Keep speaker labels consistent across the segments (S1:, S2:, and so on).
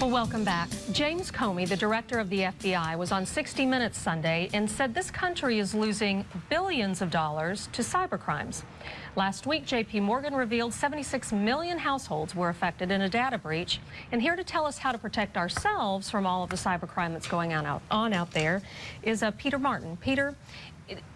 S1: Well, welcome back. James Comey, the director of the FBI, was on 60 Minutes Sunday and said this country is losing billions of dollars to cybercrimes. Last week, J.P. Morgan revealed 76 million households were affected in a data breach. And here to tell us how to protect ourselves from all of the cybercrime that's going on out there is Peter Martin. Peter,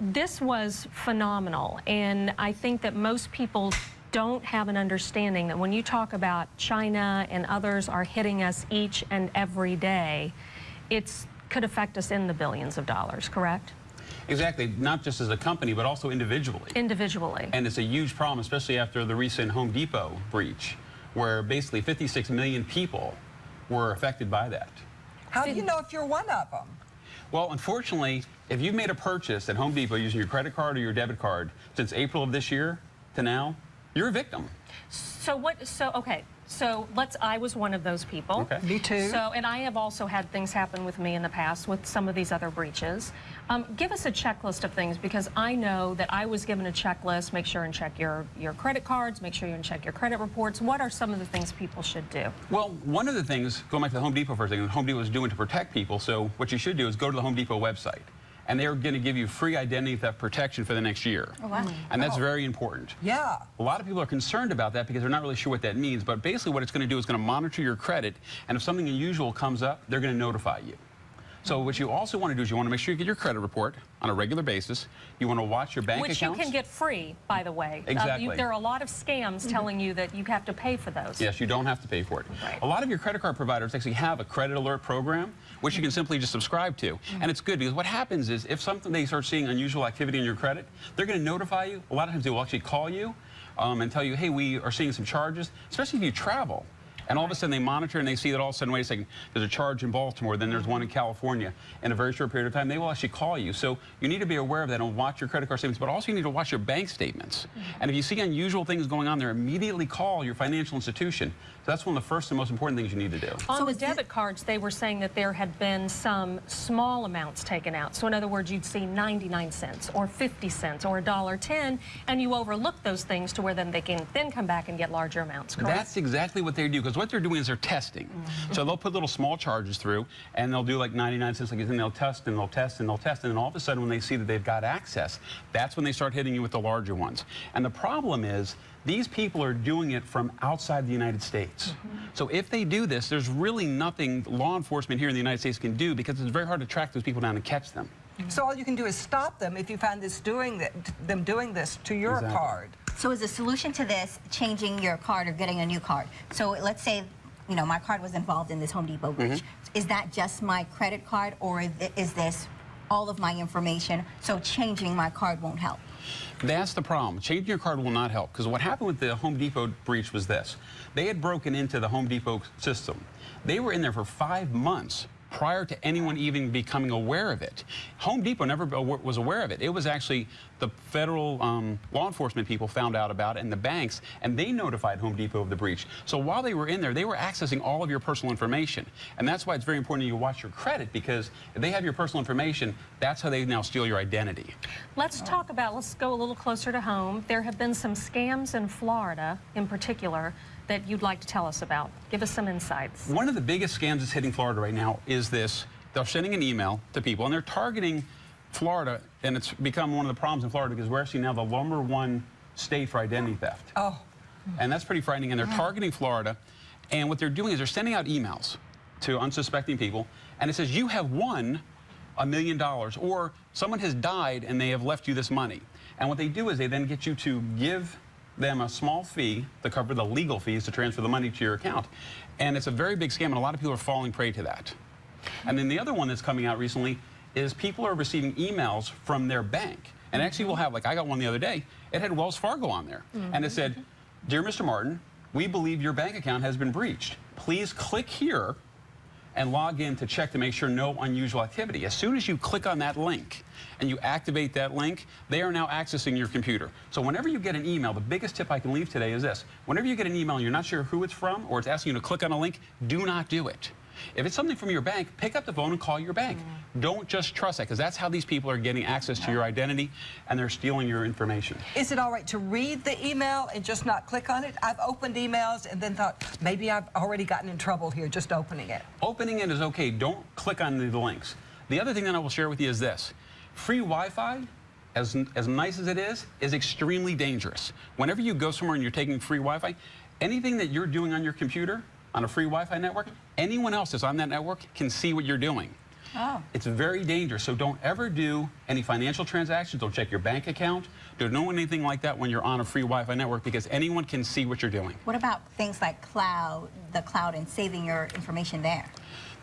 S1: this was phenomenal, and I think that most people don't have an understanding that when you talk about China and others are hitting us each and every day, it could affect us in the billions of dollars, correct?
S2: Exactly, not just as a company, but also individually.
S1: Individually.
S2: And it's a huge problem, especially after the recent Home Depot breach, where basically 56 million people were affected by that.
S3: How do you know if you're one of them?
S1: Well,
S2: unfortunately, if you've made a purchase at Home Depot using your credit card or your debit card since April of this year to now, you're a victim.
S1: I was one of those people.
S2: Okay.
S3: Me too.
S1: And I have also had things happen with me in the past with some of these other breaches. Give us a checklist of things, because I know that I was given a checklist. Make sure and check your credit cards, make sure you check your credit reports. What are some of the things people should do?
S2: Well, one of the things, going back to the Home Depot for a second, Home Depot is doing to protect people, so what you should do is go to the Home Depot website. And they're going to give you free identity theft protection for the next year.
S1: Oh, wow.
S2: And that's very important.
S3: Yeah.
S2: A lot of people are concerned about that because they're not really sure what that means, but basically what it's going to do is going to monitor your credit, and if something unusual comes up, they're going to notify you. So what you also want to do is you want to make sure you get your credit report on a regular basis. You want to watch your bank accounts.
S1: Which you can get free, by the way.
S2: Exactly.
S1: There are a lot of scams telling you that you have to pay for those.
S2: Yes, you don't have to pay for it.
S1: Right.
S2: A lot of your credit card providers actually have a credit alert program, which you can simply just subscribe to. And it's good because what happens is if they start seeing unusual activity in your credit, they're going to notify you. A lot of times they will actually call you and tell you, hey, we are seeing some charges, especially if you travel. And all of a sudden they monitor and they see that all of a sudden, wait a second, there's a charge in Baltimore, then there's one in California. In a very short period of time, they will actually call you. So you need to be aware of that and watch your credit card statements, but also you need to watch your bank statements. And if you see unusual things going on there, immediately call your financial institution. So that's one of the first and most important things you need to do.
S1: On the debit cards, they were saying that there had been some small amounts taken out. So in other words, you'd see 99 cents or 50 cents or $1.10, and you overlook those things to where then they can then come back and get larger amounts, correct?
S2: That's exactly what they do, because what they're doing is they're testing. So they'll put little small charges through, and they'll do like 99 cents, and they'll test, and they'll test, and they'll test, and then all of a sudden when they see that they've got access, that's when they start hitting you with the larger ones. And the problem is, these people are doing it from outside the United States. So if they do this, there's really nothing law enforcement here in the United States can do, because it's very hard to track those people down and catch them.
S3: So all you can do is stop them if you find them doing this to your card.
S4: So is the solution to this changing your card or getting a new card? So let's say, you know, my card was involved in this Home Depot breach. Is that just my credit card, or is this all of my information, so changing my card won't help?
S2: That's the problem. Changing your card will not help, because what happened with the Home Depot breach was this. They had broken into the Home Depot system. They were in there for 5 months prior to anyone even becoming aware of it. Home Depot never was aware of it. It was actually the federal law enforcement people found out about it, and the banks, and they notified Home Depot of the breach. So while they were in there, they were accessing all of your personal information. And that's why it's very important that you watch your credit, because if they have your personal information, that's how they now steal your identity.
S1: Let's go a little closer to home. There have been some scams in Florida, in particular, that you'd like to tell us about. Give us some insights.
S2: One of the biggest scams that's hitting Florida right now is this. They're sending an email to people, and they're targeting Florida, and it's become one of the problems in Florida because we're actually now the #1 state for identity theft.
S3: Oh.
S2: And that's pretty frightening, and they're targeting Florida, and what they're doing is they're sending out emails to unsuspecting people, and it says, you have won $1 million, or someone has died and they have left you this money. And what they do is they then get you to give them a small fee to cover the legal fees to transfer the money to your account. And it's a very big scam, and a lot of people are falling prey to that. And then the other one that's coming out recently is people are receiving emails from their bank. And actually we'll have, like I got one the other day, it had Wells Fargo on there. And it said, dear Mr. Martin, we believe your bank account has been breached. Please click here and log in to check to make sure no unusual activity. As soon as you click on that link and you activate that link, they are now accessing your computer. So whenever you get an email, the biggest tip I can leave today is this. Whenever you get an email and you're not sure who it's from, or it's asking you to click on a link, do not do it. If it's something from your bank, pick up the phone and call your bank. Don't just trust that, because that's how these people are getting access to your identity, and they're stealing your information.
S3: Is it all right to read the email and just not click on it? I've opened emails and then thought, maybe I've already gotten in trouble here just opening it.
S2: Opening it is okay. Don't click on the links. The other thing that I will share with you is this. Free Wi-Fi, as nice as it is extremely dangerous. Whenever you go somewhere and you're taking free Wi-Fi, anything that you're doing on your computer, on a free Wi-Fi network, anyone else that's on that network can see what you're doing.
S4: Oh.
S2: It's very dangerous, so don't ever do any financial transactions. Don't check your bank account. Don't do anything like that when you're on a free Wi-Fi network, because anyone can see what you're doing.
S4: What about things like the cloud and saving your information there?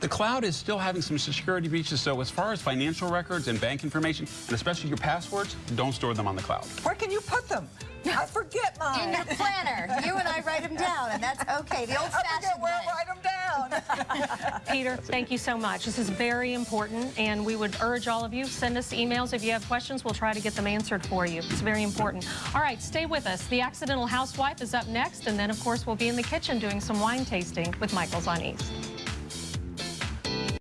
S2: The cloud is still having some security breaches, so as far as financial records and bank information, and especially your passwords, don't store them on the cloud.
S3: Where can you put them? I forget mine.
S4: In your planner. You and I write them down, and that's okay. The
S3: I
S4: old-fashioned
S3: forget where
S4: way.
S3: I write them down.
S1: Peter, thank you so much. This is very important, and we would urge all of you, send us emails if you have questions. We'll try to get them answered for you. It's very important. All right, stay with us. The Accidental Housewife is up next, and then, of course, we'll be in the kitchen doing some wine tasting with Michael's on East.